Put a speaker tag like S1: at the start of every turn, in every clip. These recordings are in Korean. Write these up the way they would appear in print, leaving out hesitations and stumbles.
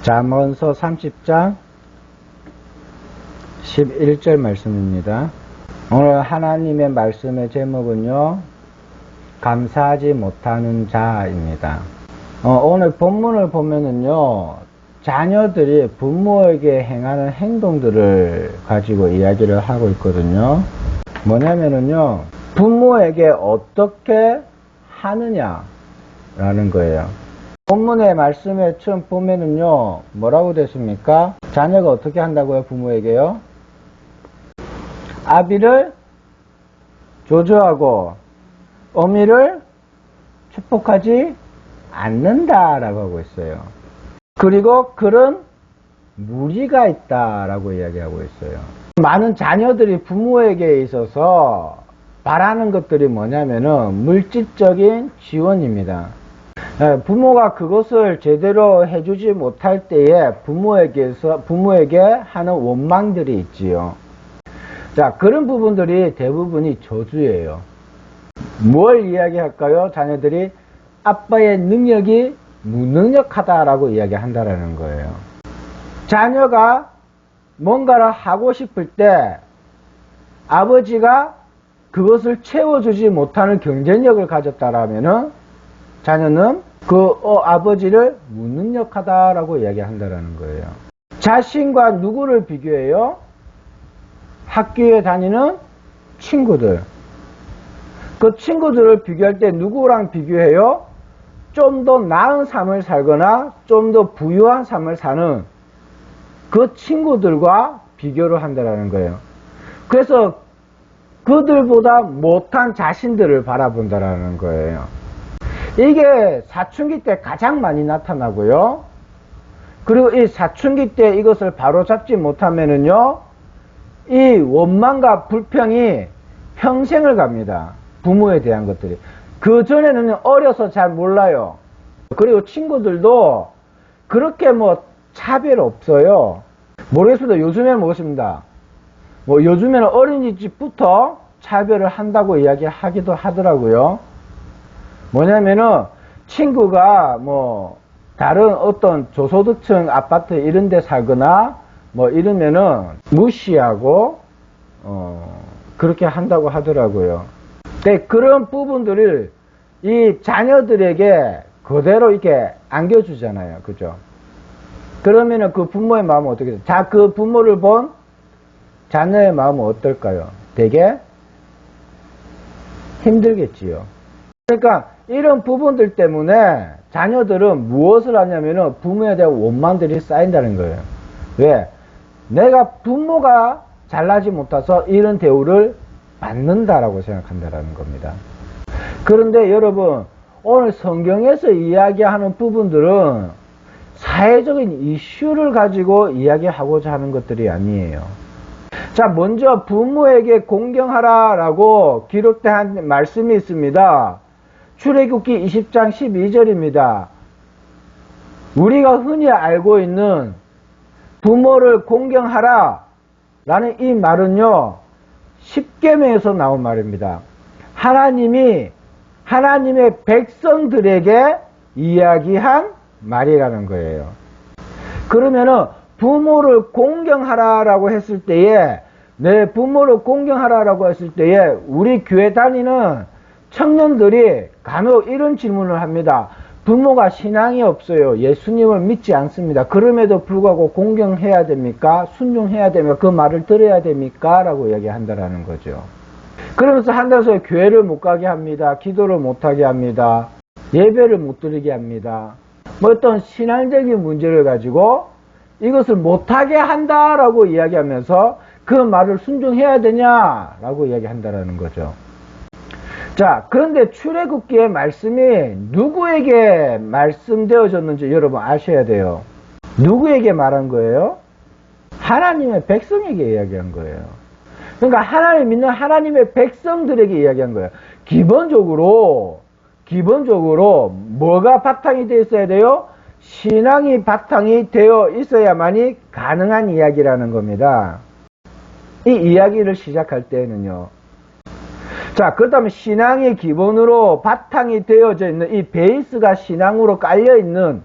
S1: 잠언서 30장 11절 말씀입니다. 오늘 하나님의 말씀의 제목은요, 감사하지 못하는 자입니다. 오늘 본문을 보면은요, 자녀들이 부모에게 행하는 행동들을 가지고 이야기를 하고 있거든요. 뭐냐면은요, 부모에게 어떻게 하느냐라는 거예요. 본문의 말씀에 처음 보면은요, 뭐라고 됐습니까? 자녀가 어떻게 한다고요, 부모에게요? 아비를 조조하고 어미를 축복하지 않는다라고 하고 있어요. 그리고 그런 무리가 있다라고 이야기하고 있어요. 많은 자녀들이 부모에게 있어서 바라는 것들이 뭐냐면은 물질적인 지원입니다. 부모가 그것을 제대로 해주지 못할 때에 부모에게 하는 원망들이 있지요. 자, 그런 부분들이 대부분이 저주예요. 뭘 이야기할까요? 자녀들이 아빠의 능력이 무능력하다라고 이야기한다라는 거예요. 자녀가 뭔가를 하고 싶을 때 아버지가 그것을 채워주지 못하는 경쟁력을 가졌다라면은 자녀는 아버지를 무능력하다라고 이야기한다라는 거예요. 자신과 누구를 비교해요? 학교에 다니는 친구들. 그 친구들을 비교할 때 누구랑 비교해요? 좀 더 나은 삶을 살거나 좀 더 부유한 삶을 사는 그 친구들과 비교를 한다라는 거예요. 그래서 그들보다 못한 자신들을 바라본다라는 거예요. 이게 사춘기 때 가장 많이 나타나고요. 그리고 이 사춘기 때 이것을 바로잡지 못하면은요, 이 원망과 불평이 평생을 갑니다. 부모에 대한 것들이. 그 전에는 어려서 잘 몰라요. 그리고 친구들도 그렇게 차별 없어요. 모르겠습니다. 요즘에는 뭐겠습니다. 요즘에는 어린이집부터 차별을 한다고 이야기하기도 하더라고요. 뭐냐면은 친구가 다른 어떤 저소득층 아파트 이런 데 살거나 이러면은 무시하고 그렇게 한다고 하더라고요. 근데 그런 부분들을 이 자녀들에게 그대로 이렇게 안겨주잖아요. 그죠? 그러면은 그 부모의 마음은 어떻게 돼요? 자, 그 부모를 본 자녀의 마음은 어떨까요? 되게 힘들겠지요. 그러니까 이런 부분들 때문에 자녀들은 무엇을 하냐면은 부모에 대한 원망들이 쌓인다는 거예요. 왜? 내가 부모가 잘나지 못해서 이런 대우를 받는다라고 생각한다라는 겁니다. 그런데 여러분, 오늘 성경에서 이야기하는 부분들은 사회적인 이슈를 가지고 이야기하고자 하는 것들이 아니에요. 자, 먼저 부모에게 공경하라라고 기록된 말씀이 있습니다. 출애굽기 20장 12절입니다. 우리가 흔히 알고 있는 부모를 공경하라 라는 이 말은요, 십계명에서 나온 말입니다. 하나님이 하나님의 백성들에게 이야기한 말이라는 거예요. 그러면은 부모를 공경하라라고 했을 때에, 내 부모를 공경하라라고 했을 때에 우리 교회 다니는 청년들이 간혹 이런 질문을 합니다. 부모가 신앙이 없어요. 예수님을 믿지 않습니다. 그럼에도 불구하고 공경해야 됩니까? 순종해야 됩니까? 그 말을 들어야 됩니까? 라고 이야기한다라는 거죠. 그러면서 한다서 교회를 못 가게 합니다. 기도를 못 하게 합니다. 예배를 못 드리게 합니다. 어떤 신앙적인 문제를 가지고 이것을 못하게 한다라고 이야기하면서 그 말을 순종해야 되냐라고 이야기한다라는 거죠. 자, 그런데 출애굽기의 말씀이 누구에게 말씀되어졌는지 여러분 아셔야 돼요. 누구에게 말한 거예요? 하나님의 백성에게 이야기한 거예요. 그러니까 하나님 믿는 하나님의 백성들에게 이야기한 거예요. 기본적으로 뭐가 바탕이 되어 있어야 돼요? 신앙이 바탕이 되어 있어야만이 가능한 이야기라는 겁니다. 이 이야기를 시작할 때는요. 자, 그렇다면 신앙의 기본으로 바탕이 되어져 있는 이 베이스가 신앙으로 깔려 있는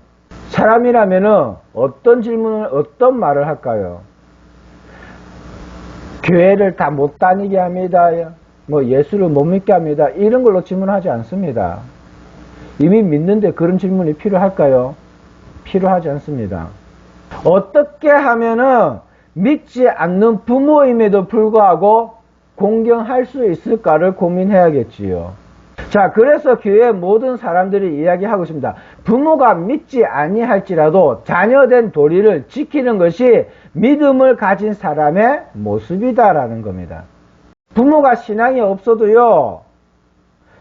S1: 사람이라면은 어떤 질문을, 어떤 말을 할까요? 교회를 다 못 다니게 합니다. 뭐 예수를 못 믿게 합니다. 이런 걸로 질문하지 않습니다. 이미 믿는데 그런 질문이 필요할까요? 필요하지 않습니다. 어떻게 하면은 믿지 않는 부모임에도 불구하고 공경할 수 있을까를 고민해야겠지요. 자, 그래서 교회 모든 사람들이 이야기하고 있습니다. 부모가 믿지 아니할지라도 자녀된 도리를 지키는 것이 믿음을 가진 사람의 모습이다라는 겁니다. 부모가 신앙이 없어도요,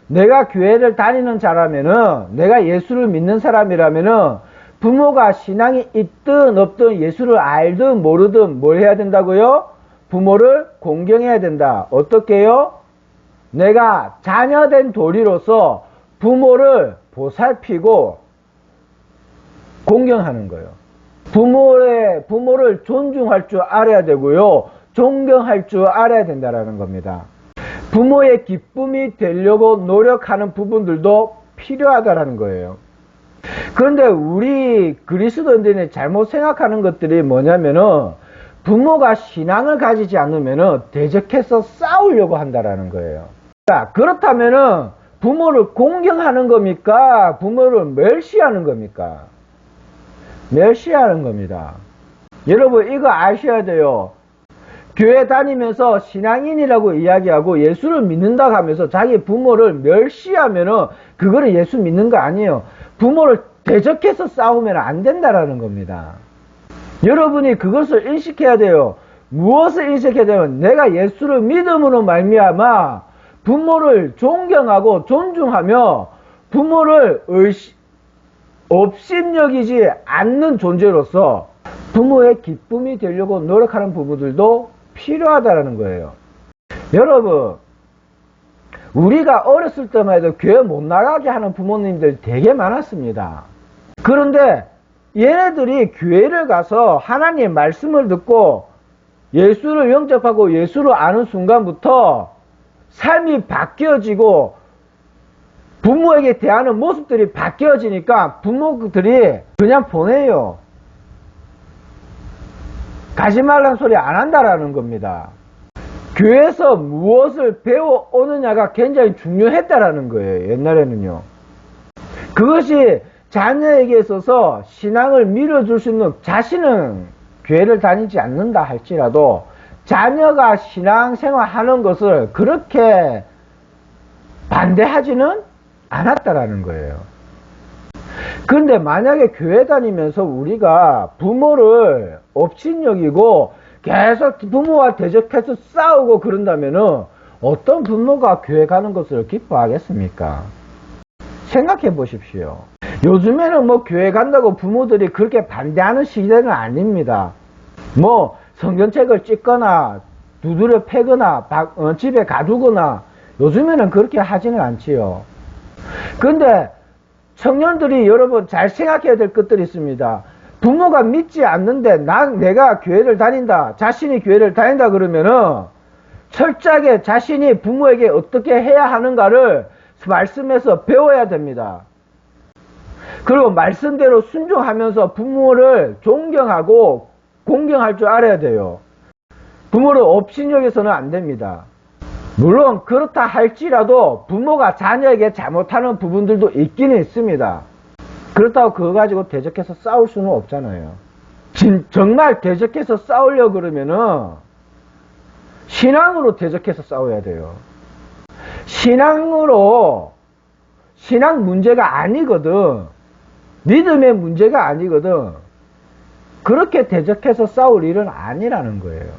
S1: 내가 교회를 다니는 자라면은, 내가 예수를 믿는 사람이라면은, 부모가 신앙이 있든 없든 예수를 알든 모르든 뭘 해야 된다고요? 부모를 공경해야 된다. 어떻게 해요? 내가 자녀된 도리로서 부모를 보살피고 공경하는 거예요. 부모를 존중할 줄 알아야 되고요. 존경할 줄 알아야 된다는 겁니다. 부모의 기쁨이 되려고 노력하는 부분들도 필요하다는 거예요. 그런데 우리 그리스도인들이 잘못 생각하는 것들이 뭐냐면은 부모가 신앙을 가지지 않으면은 대적해서 싸우려고 한다는 거예요. 자, 그렇다면은 부모를 공경하는 겁니까? 부모를 멸시하는 겁니까? 멸시하는 겁니다. 여러분 이거 아셔야 돼요. 교회 다니면서 신앙인이라고 이야기하고 예수를 믿는다고 하면서 자기 부모를 멸시하면은 그거는 예수 믿는 거 아니에요. 부모를 대적해서 싸우면 안 된다라는 겁니다. 여러분이 그것을 인식해야 돼요. 무엇을 인식해야 되면 내가 예수를 믿음으로 말미암아 부모를 존경하고 존중하며 부모를 업신여기지 않는 존재로서 부모의 기쁨이 되려고 노력하는 부부들도 필요하다는 거예요. 여러분, 우리가 어렸을 때만 해도 교회 못 나가게 하는 부모님들 되게 많았습니다. 그런데 얘네들이 교회를 가서 하나님의 말씀을 듣고 예수를 영접하고 예수를 아는 순간부터 삶이 바뀌어지고 부모에게 대하는 모습들이 바뀌어지니까 부모들이 그냥 보내요. 가지 말라는 소리 안 한다라는 겁니다. 교회에서 무엇을 배워오느냐가 굉장히 중요했다라는 거예요. 옛날에는요. 그것이 자녀에게 있어서 신앙을 밀어줄 수 있는, 자신은 교회를 다니지 않는다 할지라도 자녀가 신앙생활 하는 것을 그렇게 반대하지는 않았다라는 거예요. 그런데 만약에 교회 다니면서 우리가 부모를 업신여기고 계속 부모와 대적해서 싸우고 그런다면은 어떤 부모가 교회 가는 것을 기뻐하겠습니까? 생각해 보십시오. 요즘에는 뭐 교회 간다고 부모들이 그렇게 반대하는 시대는 아닙니다. 뭐 성경책을 찍거나 두드려 패거나 집에 가두거나 요즘에는 그렇게 하지는 않지요. 그런데 청년들이 여러분 잘 생각해야 될 것들이 있습니다. 부모가 믿지 않는데 내가 교회를 다닌다, 자신이 교회를 다닌다 그러면은 철저하게 자신이 부모에게 어떻게 해야 하는가를 말씀에서 배워야 됩니다. 그리고 말씀대로 순종하면서 부모를 존경하고 공경할 줄 알아야 돼요. 부모를 업신여겨서는 안 됩니다. 물론 그렇다 할지라도 부모가 자녀에게 잘못하는 부분들도 있기는 있습니다. 그렇다고 그거 가지고 대적해서 싸울 수는 없잖아요. 정말 대적해서 싸우려고 그러면은 신앙으로 대적해서 싸워야 돼요. 신앙 문제가 아니거든. 믿음의 문제가 아니거든. 그렇게 대적해서 싸울 일은 아니라는 거예요.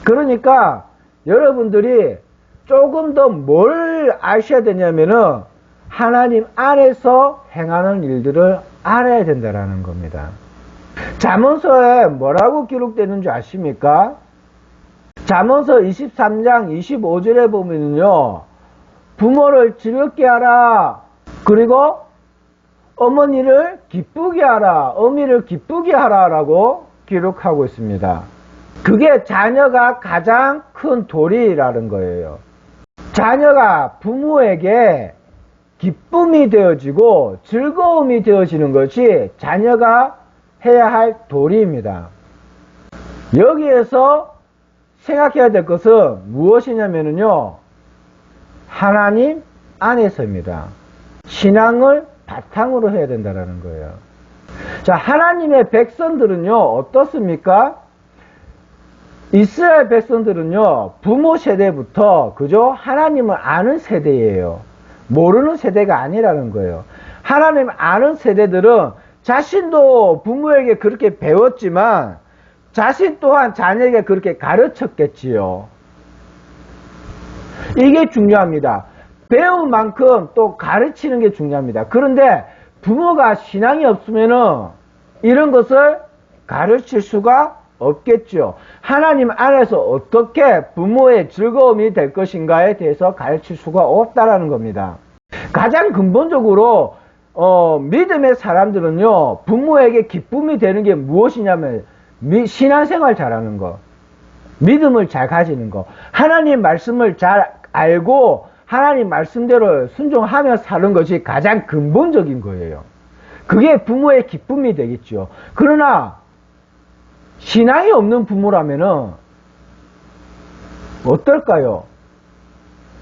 S1: 그러니까 여러분들이 조금 더 뭘 아셔야 되냐면은 하나님 안에서 행하는 일들을 알아야 된다는 겁니다. 잠언서에 뭐라고 기록되는 줄 아십니까? 잠언서 23장 25절에 보면요, 부모를 즐겁게 하라, 그리고 어머니를 기쁘게 하라, 어미를 기쁘게 하라 라고 기록하고 있습니다. 그게 자녀가 가장 큰 도리라는 거예요. 자녀가 부모에게 기쁨이 되어지고 즐거움이 되어지는 것이 자녀가 해야 할 도리입니다. 여기에서 생각해야 될 것은 무엇이냐면요, 하나님 안에서입니다. 신앙을 바탕으로 해야 된다는 거예요. 자, 하나님의 백성들은요, 어떻습니까? 이스라엘 백성들은요, 부모 세대부터 그저 하나님을 아는 세대예요. 모르는 세대가 아니라는 거예요. 하나님 아는 세대들은 자신도 부모에게 그렇게 배웠지만 자신 또한 자녀에게 그렇게 가르쳤겠지요. 이게 중요합니다. 배운 만큼 또 가르치는 게 중요합니다. 그런데 부모가 신앙이 없으면은 이런 것을 가르칠 수가 없겠죠. 하나님 안에서 어떻게 부모의 즐거움이 될 것인가에 대해서 가르칠 수가 없다라는 겁니다. 가장 근본적으로 믿음의 사람들은요, 부모에게 기쁨이 되는 게 무엇이냐면 신앙생활 잘하는 거, 믿음을 잘 가지는 거, 하나님 말씀을 잘 알고 하나님 말씀대로 순종하며 사는 것이 가장 근본적인 거예요. 그게 부모의 기쁨이 되겠죠. 그러나 신앙이 없는 부모라면은 어떨까요?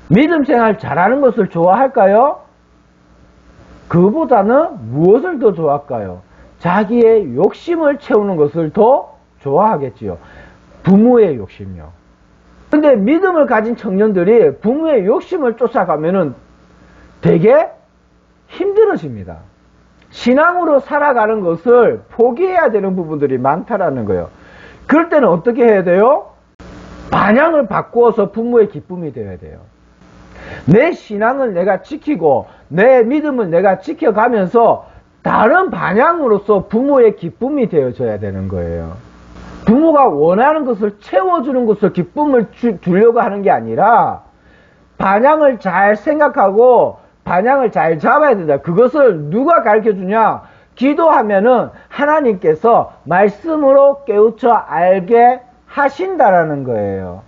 S1: 믿음 생활 잘하는 것을 좋아할까요? 그보다는 무엇을 더 좋아할까요? 자기의 욕심을 채우는 것을 더 좋아하겠지요. 부모의 욕심이요. 근데 믿음을 가진 청년들이 부모의 욕심을 쫓아가면은 되게 힘들어집니다. 신앙으로 살아가는 것을 포기해야 되는 부분들이 많다라는 거예요. 그럴 때는 어떻게 해야 돼요? 반향을 바꾸어서 부모의 기쁨이 되어야 돼요. 내 신앙을 내가 지키고 내 믿음을 내가 지켜가면서 다른 방향으로서 부모의 기쁨이 되어져야 되는 거예요. 부모가 원하는 것을 채워주는 것을 기쁨을 주려고 하는 게 아니라 방향을 잘 생각하고 방향을 잘 잡아야 된다. 그것을 누가 가르쳐주냐? 기도하면은 하나님께서 말씀으로 깨우쳐 알게 하신다라는 거예요.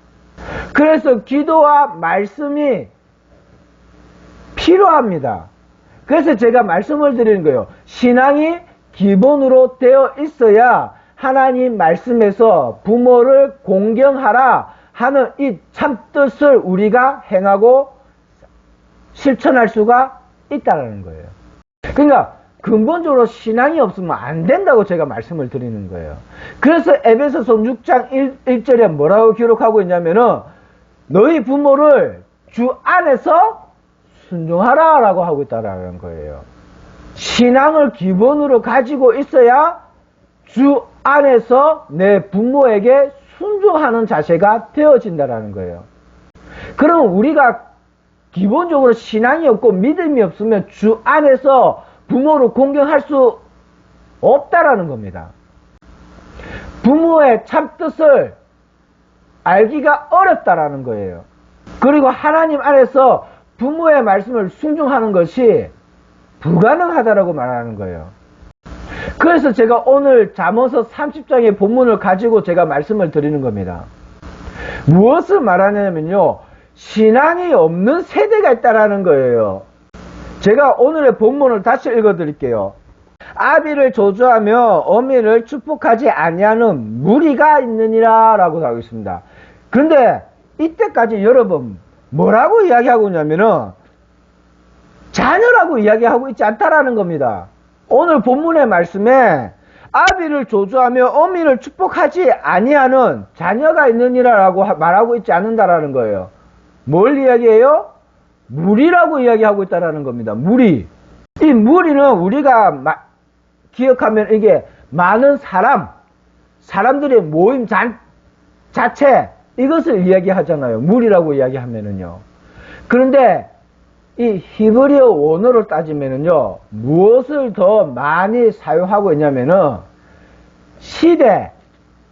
S1: 그래서 기도와 말씀이 필요합니다. 그래서 제가 말씀을 드리는 거예요. 신앙이 기본으로 되어 있어야 하나님 말씀에서 부모를 공경하라 하는 이 참뜻을 우리가 행하고 실천할 수가 있다는 거예요. 그러니까 근본적으로 신앙이 없으면 안 된다고 제가 말씀을 드리는 거예요. 그래서 에베소서 6장 1절에 뭐라고 기록하고 있냐면은 너희 부모를 주 안에서 순종하라 라고 하고 있다는 거예요. 신앙을 기본으로 가지고 있어야 주 안에서 내 부모에게 순종하는 자세가 되어진다는 거예요. 그럼 우리가 기본적으로 신앙이 없고 믿음이 없으면 주 안에서 부모를 공경할 수 없다라는 겁니다. 부모의 참뜻을 알기가 어렵다라는 거예요. 그리고 하나님 안에서 부모의 말씀을 순종하는 것이 불가능하다라고 말하는 거예요. 그래서 제가 오늘 잠언서 30장의 본문을 가지고 제가 말씀을 드리는 겁니다. 무엇을 말하냐면요, 신앙이 없는 세대가 있다라는 거예요. 제가 오늘의 본문을 다시 읽어드릴게요. 아비를 저주하며 어미를 축복하지 아니하는 무리가 있느니라 라고 하고 있습니다. 그런데 이때까지 여러분 뭐라고 이야기하고 있냐면은 자녀라고 이야기하고 있지 않다라는 겁니다. 오늘 본문의 말씀에 아비를 저주하며 어미를 축복하지 아니하는 자녀가 있느니라 라고 말하고 있지 않는다라는 거예요. 뭘 이야기해요? 무리라고 이야기하고 있다라는 겁니다. 무리. 이 무리는 우리가 기억하면 이게 많은 사람들의 모임 자체, 이것을 이야기하잖아요. 무리라고 이야기하면은요. 그런데 이 히브리어 원어를 따지면은요, 무엇을 더 많이 사용하고 있냐면은 시대,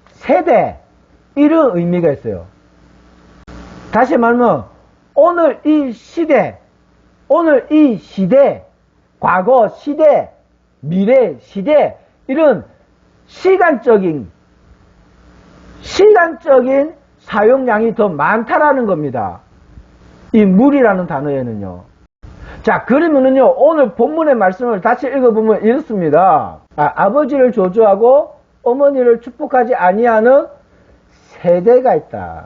S1: 세대, 이런 의미가 있어요. 다시 말하면 오늘 이 시대, 과거 시대, 미래 시대, 이런 시간적인 사용량이 더 많다라는 겁니다. 이 무리라는 단어에는요. 자, 그러면은요, 오늘 본문의 말씀을 다시 읽어보면 이렇습니다. 아버지를 저주하고 어머니를 축복하지 아니하는 세대가 있다.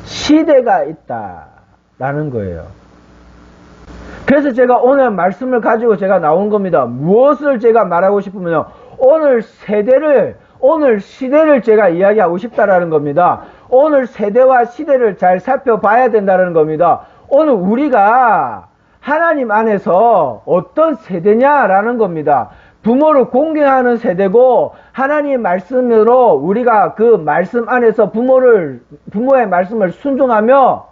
S1: 시대가 있다. 라는 거예요. 그래서 제가 오늘 말씀을 가지고 제가 나온 겁니다. 무엇을 제가 말하고 싶으면요. 오늘 시대를 제가 이야기하고 싶다라는 겁니다. 오늘 세대와 시대를 잘 살펴봐야 된다는 겁니다. 오늘 우리가 하나님 안에서 어떤 세대냐라는 겁니다. 부모를 공경하는 세대고 하나님의 말씀으로 우리가 그 말씀 안에서 부모의 말씀을 순종하며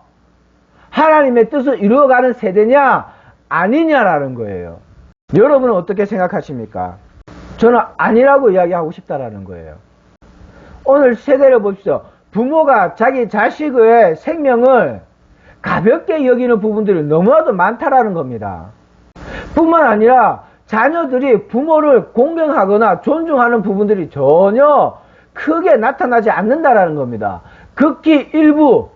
S1: 하나님의 뜻을 이루어가는 세대냐 아니냐라는 거예요. 여러분은 어떻게 생각하십니까? 저는 아니라고 이야기하고 싶다라는 거예요. 오늘 세대를 보십시오. 부모가 자기 자식의 생명을 가볍게 여기는 부분들이 너무나도 많다라는 겁니다. 뿐만 아니라 자녀들이 부모를 공경하거나 존중하는 부분들이 전혀 크게 나타나지 않는다라는 겁니다. 극히 일부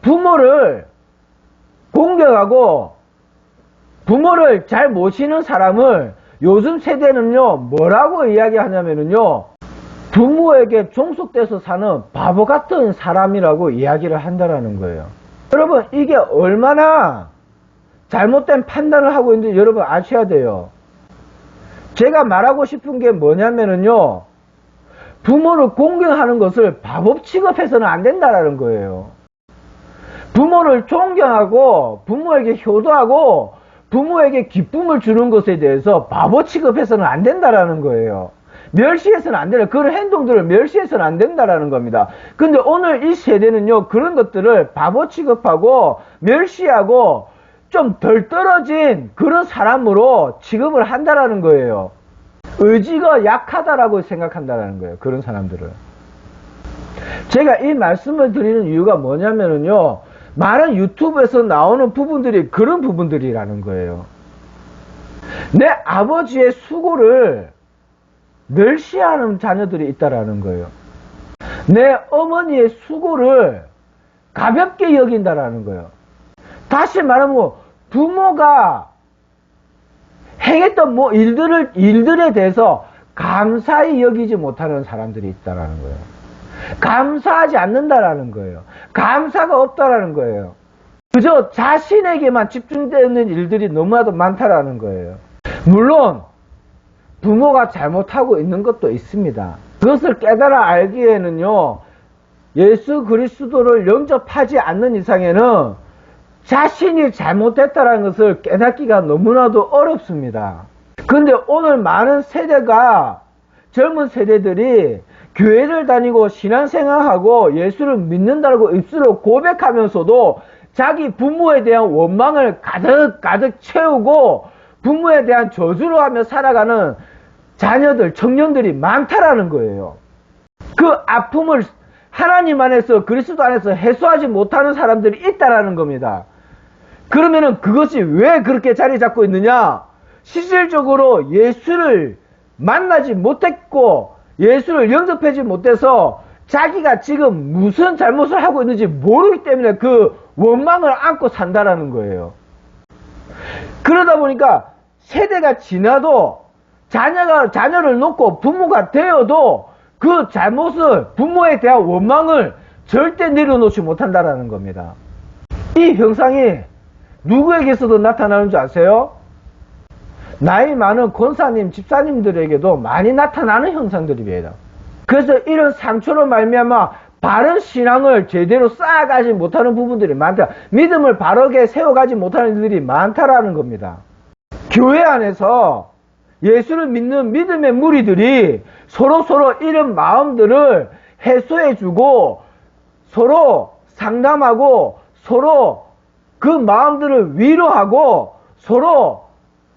S1: 부모를 공경하고 부모를 잘 모시는 사람을 요즘 세대는요 뭐라고 이야기하냐면요 부모에게 종속돼서 사는 바보 같은 사람이라고 이야기를 한다라는 거예요. 여러분 이게 얼마나 잘못된 판단을 하고 있는지 여러분 아셔야 돼요. 제가 말하고 싶은 게 뭐냐면요 부모를 공경하는 것을 바보 취급해서는 안 된다라는 거예요. 부모를 존경하고 부모에게 효도하고 부모에게 기쁨을 주는 것에 대해서 바보 취급해서는 안 된다라는 거예요. 멸시해서는 안 된다. 그런 행동들을 멸시해서는 안 된다라는 겁니다. 근데 오늘 이 세대는요, 그런 것들을 바보 취급하고 멸시하고 좀 덜 떨어진 그런 사람으로 취급을 한다라는 거예요. 의지가 약하다라고 생각한다라는 거예요. 그런 사람들을. 제가 이 말씀을 드리는 이유가 뭐냐면요, 많은 유튜브에서 나오는 부분들이 그런 부분들이라는 거예요. 내 아버지의 수고를 멸시하는 자녀들이 있다라는 거예요. 내 어머니의 수고를 가볍게 여긴다라는 거예요. 다시 말하면 부모가 행했던 일들에 대해서 감사히 여기지 못하는 사람들이 있다라는 거예요. 감사하지 않는다라는 거예요. 감사가 없다라는 거예요. 그저 자신에게만 집중되는 일들이 너무나도 많다라는 거예요. 물론 부모가 잘못하고 있는 것도 있습니다. 그것을 깨달아 알기에는요, 예수 그리스도를 영접하지 않는 이상에는 자신이 잘못됐다는 것을 깨닫기가 너무나도 어렵습니다. 그런데 오늘 많은 세대가, 젊은 세대들이 교회를 다니고 신앙생활하고 예수를 믿는다고 입술로 고백하면서도 자기 부모에 대한 원망을 가득 채우고 부모에 대한 저주로 하며 살아가는 자녀들, 청년들이 많다라는 거예요. 그 아픔을 하나님 안에서, 그리스도 안에서 해소하지 못하는 사람들이 있다라는 겁니다. 그러면은 그것이 왜 그렇게 자리 잡고 있느냐? 실질적으로 예수를 만나지 못했고 예수를 영접하지 못해서 자기가 지금 무슨 잘못을 하고 있는지 모르기 때문에 그 원망을 안고 산다라는 거예요. 그러다 보니까 세대가 지나도 자녀를 놓고 부모가 되어도 그 잘못을, 부모에 대한 원망을 절대 내려놓지 못한다라는 겁니다. 이 형상이 누구에게서도 나타나는 줄 아세요? 나이 많은 권사님, 집사님들에게도 많이 나타나는 형상들입니다. 그래서 이런 상처로 말미암아 바른 신앙을 제대로 쌓아가지 못하는 부분들이 많다. 믿음을 바르게 세워가지 못하는 일들이 많다라는 겁니다. 교회 안에서 예수를 믿는 믿음의 무리들이 서로 이런 마음들을 해소해주고 서로 상담하고 서로 그 마음들을 위로하고 서로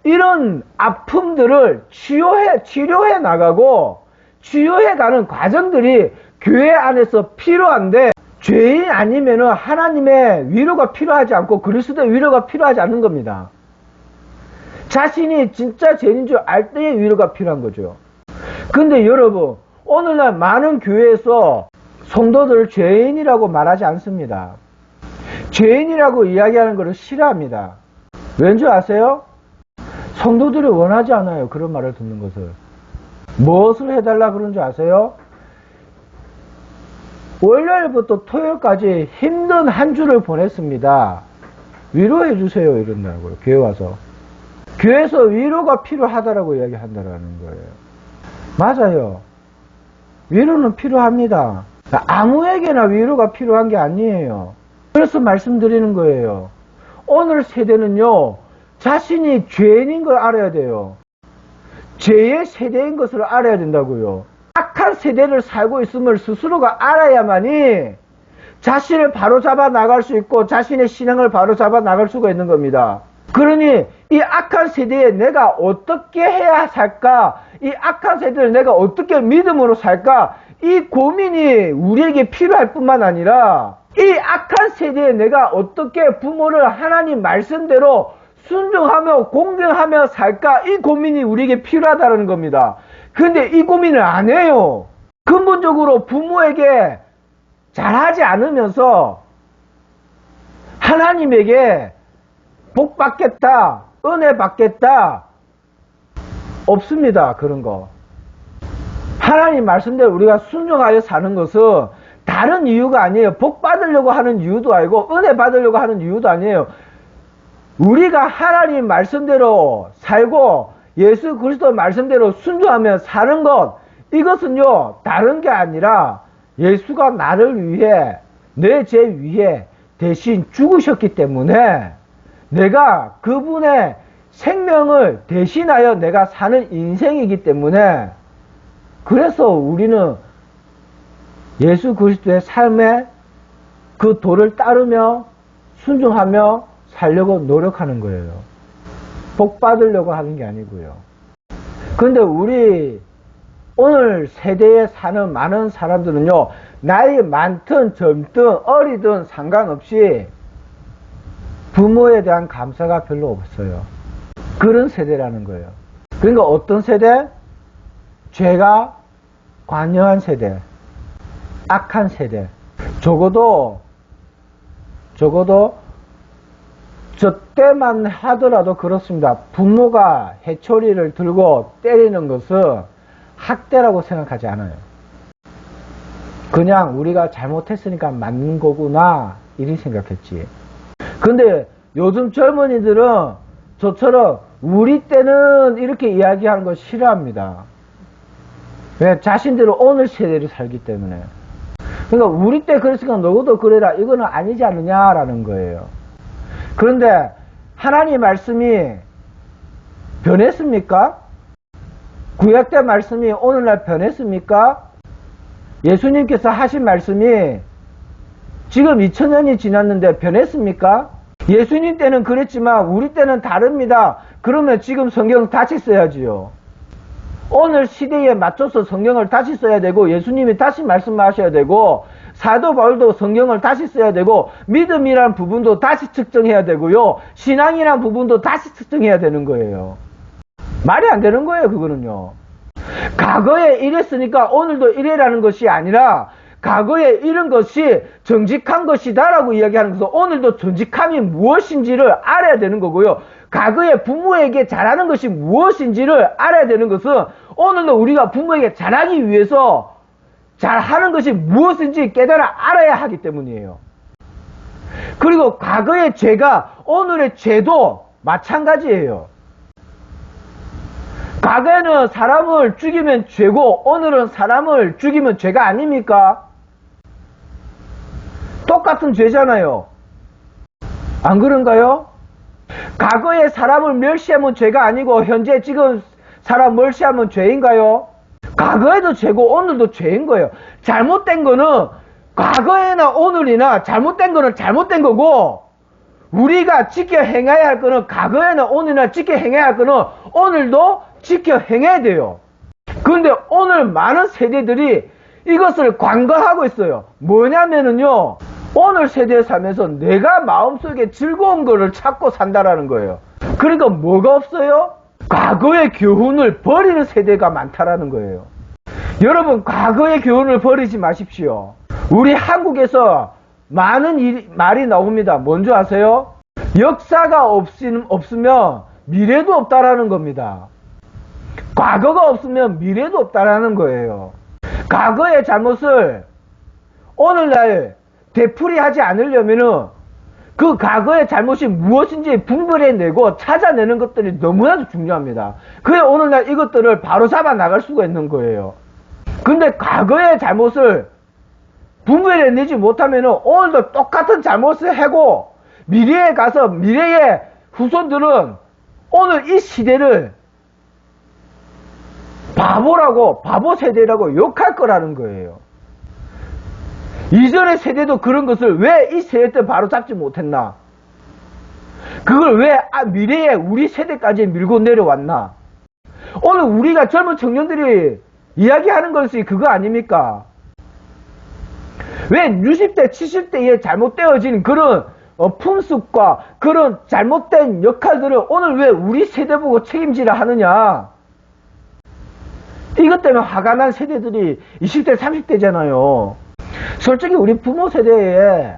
S1: 이런 아픔들을 치료해 나가고 치유해 가는 과정들이 교회 안에서 필요한데, 죄인 아니면은 하나님의 위로가 필요하지 않고 그리스도의 위로가 필요하지 않는 겁니다. 자신이 진짜 죄인인 줄 알 때의 위로가 필요한 거죠. 근데 여러분, 오늘날 많은 교회에서 성도들을 죄인이라고 말하지 않습니다. 죄인이라고 이야기하는 것을 싫어합니다. 왠지 아세요? 성도들이 원하지 않아요. 그런 말을 듣는 것을. 무엇을 해달라 그런 줄 아세요? 월요일부터 토요일까지 힘든 한 주를 보냈습니다. 위로해 주세요. 이런다고요. 교회 와서. 교회에서 위로가 필요하다라고 이야기한다라는 거예요. 맞아요. 위로는 필요합니다. 아무에게나 위로가 필요한 게 아니에요. 그래서 말씀드리는 거예요. 오늘 세대는요, 자신이 죄인인 걸 알아야 돼요. 죄의 세대인 것을 알아야 된다고요. 악한 세대를 살고 있음을 스스로가 알아야만이 자신을 바로잡아 나갈 수 있고 자신의 신앙을 바로잡아 나갈 수가 있는 겁니다. 그러니 이 악한 세대에 내가 어떻게 해야 살까? 이 악한 세대를 내가 어떻게 믿음으로 살까? 이 고민이 우리에게 필요할 뿐만 아니라 이 악한 세대에 내가 어떻게 부모를 하나님 말씀대로 순종하며 공경하며 살까? 이 고민이 우리에게 필요하다는 겁니다. 근데 이 고민을 안 해요. 근본적으로 부모에게 잘하지 않으면서 하나님에게 복 받겠다, 은혜 받겠다, 없습니다. 그런 거. 하나님 말씀대로 우리가 순종하여 사는 것은 다른 이유가 아니에요. 복 받으려고 하는 이유도 아니고 은혜 받으려고 하는 이유도 아니에요. 우리가 하나님 말씀대로 살고 예수 그리스도 말씀대로 순종하며 사는 것, 이것은요 다른 게 아니라 예수가 나를 위해 내 죄 위해 대신 죽으셨기 때문에 내가 그분의 생명을 대신하여 내가 사는 인생이기 때문에, 그래서 우리는 예수 그리스도의 삶에 그 도를 따르며 순종하며 살려고 노력하는 거예요. 복 받으려고 하는 게 아니고요. 그런데 우리 오늘 세대에 사는 많은 사람들은요, 나이 많든 젊든 어리든 상관없이 부모에 대한 감사가 별로 없어요. 그런 세대라는 거예요. 그러니까 어떤 세대? 죄가 관여한 세대, 악한 세대. 적어도 저 때만 하더라도 그렇습니다. 부모가 해초리를 들고 때리는 것은 학대라고 생각하지 않아요. 그냥 우리가 잘못했으니까 맞는 거구나 이렇게 생각했지. 근데 요즘 젊은이들은 저처럼 우리 때는 이렇게 이야기하는 거 싫어합니다. 왜? 자신들은 오늘 세대를 살기 때문에. 그러니까 우리 때 그랬으니까 너도 그래라, 이거는 아니지 않느냐라는 거예요. 그런데 하나님의 말씀이 변했습니까? 구약 때 말씀이 오늘날 변했습니까? 예수님께서 하신 말씀이 지금 2000년이 지났는데 변했습니까? 예수님 때는 그랬지만 우리 때는 다릅니다. 그러면 지금 성경 다시 써야지요. 오늘 시대에 맞춰서 성경을 다시 써야 되고, 예수님이 다시 말씀하셔야 되고, 사도 바울도 성경을 다시 써야 되고, 믿음이란 부분도 다시 측정해야 되고요, 신앙이란 부분도 다시 측정해야 되는 거예요. 말이 안 되는 거예요. 그거는요. 과거에 이랬으니까 오늘도 이래라는 것이 아니라, 과거에 이런 것이 정직한 것이다 라고 이야기하는 것은 오늘도 정직함이 무엇인지를 알아야 되는 거고요. 과거에 부모에게 잘하는 것이 무엇인지를 알아야 되는 것은 오늘도 우리가 부모에게 잘하기 위해서 잘하는 것이 무엇인지 깨달아 알아야 하기 때문이에요. 그리고 과거의 죄가 오늘의 죄도 마찬가지예요. 과거에는 사람을 죽이면 죄고 오늘은 사람을 죽이면 죄가 아닙니까? 똑같은 죄잖아요. 안 그런가요? 과거에 사람을 멸시하면 죄가 아니고 현재 지금 사람 멸시하면 죄인가요? 과거에도 죄고 오늘도 죄인 거예요. 잘못된 거는 과거에나 오늘이나 잘못된 거는 잘못된 거고, 우리가 지켜 행해야 할 거는 과거에나 오늘이나 지켜 행해야 할 거는 오늘도 지켜 행해야 돼요. 그런데 오늘 많은 세대들이 이것을 관과하고 있어요. 뭐냐면은요, 오늘 세대에 살면서 내가 마음속에 즐거운 거를 찾고 산다라는 거예요. 그러니까 뭐가 없어요? 과거의 교훈을 버리는 세대가 많다라는 거예요. 여러분, 과거의 교훈을 버리지 마십시오. 우리 한국에서 많은 말이 나옵니다. 뭔지 아세요? 역사가 없으면 미래도 없다라는 겁니다. 과거가 없으면 미래도 없다라는 거예요. 과거의 잘못을 오늘날 되풀이하지 않으려면은 그 과거의 잘못이 무엇인지 분별해내고 찾아내는 것들이 너무나도 중요합니다. 그래 오늘날 이것들을 바로 잡아 나갈 수가 있는 거예요. 근데 과거의 잘못을 분별해내지 못하면은 오늘도 똑같은 잘못을 하고 미래에 가서 미래의 후손들은 오늘 이 시대를 바보라고, 바보 세대라고 욕할 거라는 거예요. 이전의 세대도 그런 것을 왜 이 세대 때 바로 잡지 못했나? 그걸 왜 미래에 우리 세대까지 밀고 내려왔나? 오늘 우리가 젊은 청년들이 이야기하는 것이 그거 아닙니까? 왜 60대, 70대에 잘못되어진 그런 풍습과 그런 잘못된 역할들을 오늘 왜 우리 세대 보고 책임지라 하느냐? 이것 때문에 화가 난 세대들이 20대, 30대잖아요. 솔직히 우리 부모 세대에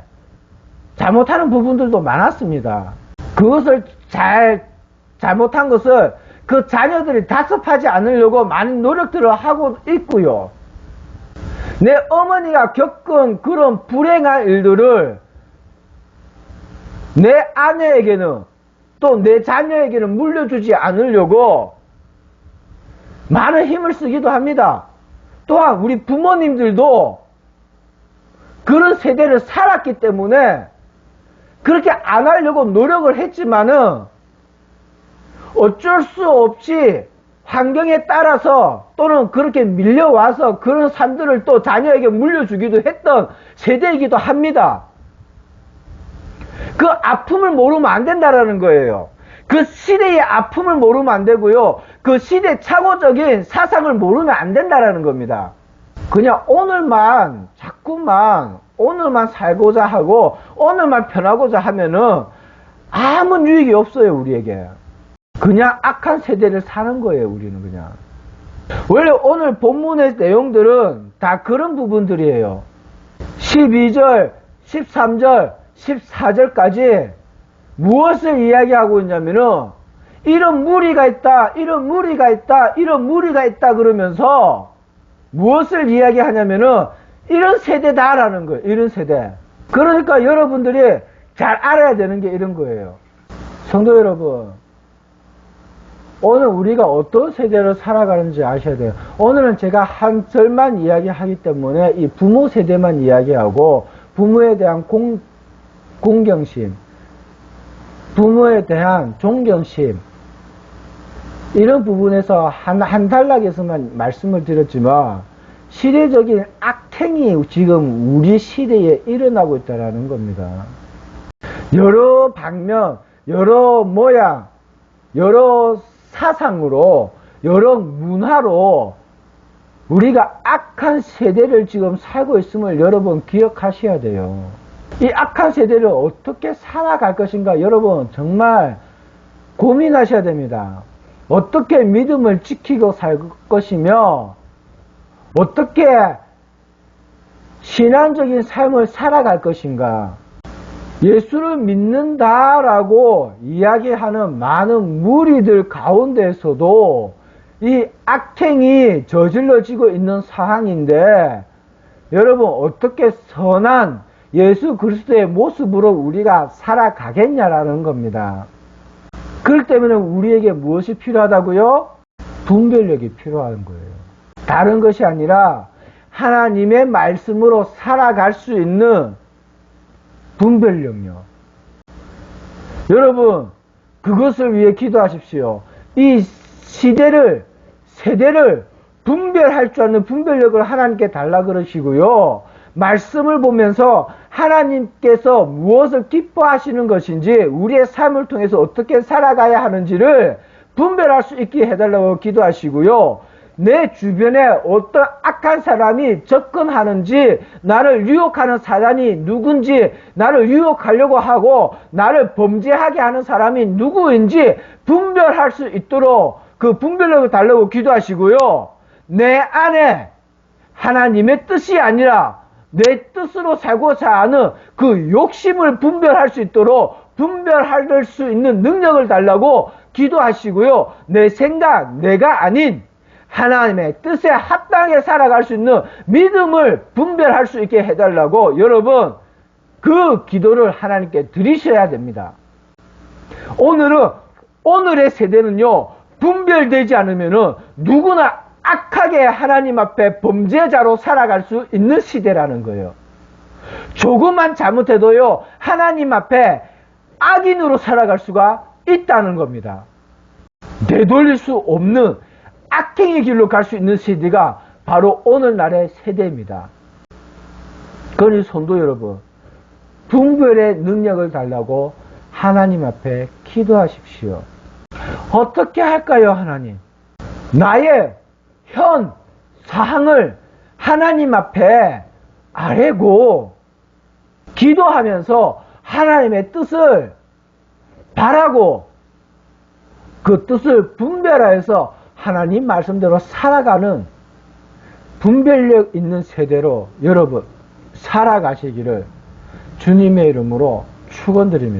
S1: 잘못하는 부분들도 많았습니다. 그것을 잘못한 것을 그 자녀들이 답습하지 않으려고 많은 노력들을 하고 있고요. 내 어머니가 겪은 그런 불행한 일들을 내 아내에게는 또 내 자녀에게는 물려주지 않으려고 많은 힘을 쓰기도 합니다. 또한 우리 부모님들도 그런 세대를 살았기 때문에 그렇게 안 하려고 노력을 했지만은 어쩔 수 없이 환경에 따라서 또는 그렇게 밀려와서 그런 삶들을 또 자녀에게 물려주기도 했던 세대이기도 합니다. 그 아픔을 모르면 안 된다라는 거예요. 그 시대의 아픔을 모르면 안 되고요. 그 시대 착오적인 사상을 모르면 안 된다라는 겁니다. 그냥 오늘만 자꾸만 오늘만 살고자 하고 오늘만 편하고자 하면은 아무 유익이 없어요. 우리에게 그냥 악한 세대를 사는 거예요. 우리는 그냥 원래 오늘 본문의 내용들은 다 그런 부분들이에요. 12절 13절 14절까지 무엇을 이야기하고 있냐면은 이런 무리가 있다, 이런 무리가 있다, 이런 무리가 있다 그러면서 무엇을 이야기하냐면은 이런 세대다라는 거예요. 이런 세대. 그러니까 여러분들이 잘 알아야 되는 게 이런 거예요. 성도 여러분, 오늘 우리가 어떤 세대로 살아가는지 아셔야 돼요. 오늘은 제가 한 절만 이야기하기 때문에 이 부모 세대만 이야기하고 부모에 대한 공경심, 부모에 대한 존경심 이런 부분에서 한 단락에서만 말씀을 드렸지만 시대적인 악행이 지금 우리 시대에 일어나고 있다는 겁니다. 여러 방면, 여러 모양, 여러 사상으로, 여러 문화로 우리가 악한 세대를 지금 살고 있음을 여러분 기억하셔야 돼요. 이 악한 세대를 어떻게 살아갈 것인가 여러분 정말 고민하셔야 됩니다. 어떻게 믿음을 지키고 살 것이며 어떻게 신앙적인 삶을 살아갈 것인가. 예수를 믿는다라고 이야기하는 많은 무리들 가운데서도 이 악행이 저질러지고 있는 상황인데 여러분 어떻게 선한 예수 그리스도의 모습으로 우리가 살아가겠냐라는 겁니다. 그렇기 때문에 우리에게 무엇이 필요하다고요? 분별력이 필요한 거예요. 다른 것이 아니라 하나님의 말씀으로 살아갈 수 있는 분별력요. 여러분 그것을 위해 기도하십시오. 이 세대를 분별할 줄 아는 분별력을 하나님께 달라 그러시고요. 말씀을 보면서 하나님께서 무엇을 기뻐하시는 것인지 우리의 삶을 통해서 어떻게 살아가야 하는지를 분별할 수 있게 해달라고 기도하시고요. 내 주변에 어떤 악한 사람이 접근하는지 나를 유혹하는 사단이 누군지 나를 유혹하려고 하고 나를 범죄하게 하는 사람이 누구인지 분별할 수 있도록 그 분별력을 달라고 기도하시고요. 내 안에 하나님의 뜻이 아니라 내 뜻으로 살고자 하는 그 욕심을 분별할 수 있도록 분별할 수 있는 능력을 달라고 기도하시고요. 내 생각, 내가 아닌 하나님의 뜻에 합당하게 살아갈 수 있는 믿음을 분별할 수 있게 해달라고 여러분 그 기도를 하나님께 드리셔야 됩니다. 오늘의 세대는요, 분별되지 않으면은 누구나 악하게 하나님 앞에 범죄자로 살아갈 수 있는 시대라는 거예요. 조금만 잘못해도요, 하나님 앞에 악인으로 살아갈 수가 있다는 겁니다. 되돌릴 수 없는 악행의 길로 갈 수 있는 세대가 바로 오늘날의 세대입니다. 그러니 성도 여러분, 분별의 능력을 달라고 하나님 앞에 기도하십시오. 어떻게 할까요, 하나님? 나의 현 사항을 하나님 앞에 아뢰고 기도하면서 하나님의 뜻을 바라고 그 뜻을 분별하여서 하나님 말씀대로 살아가는 분별력 있는 세대로 여러분 살아가시기를 주님의 이름으로 축원드립니다.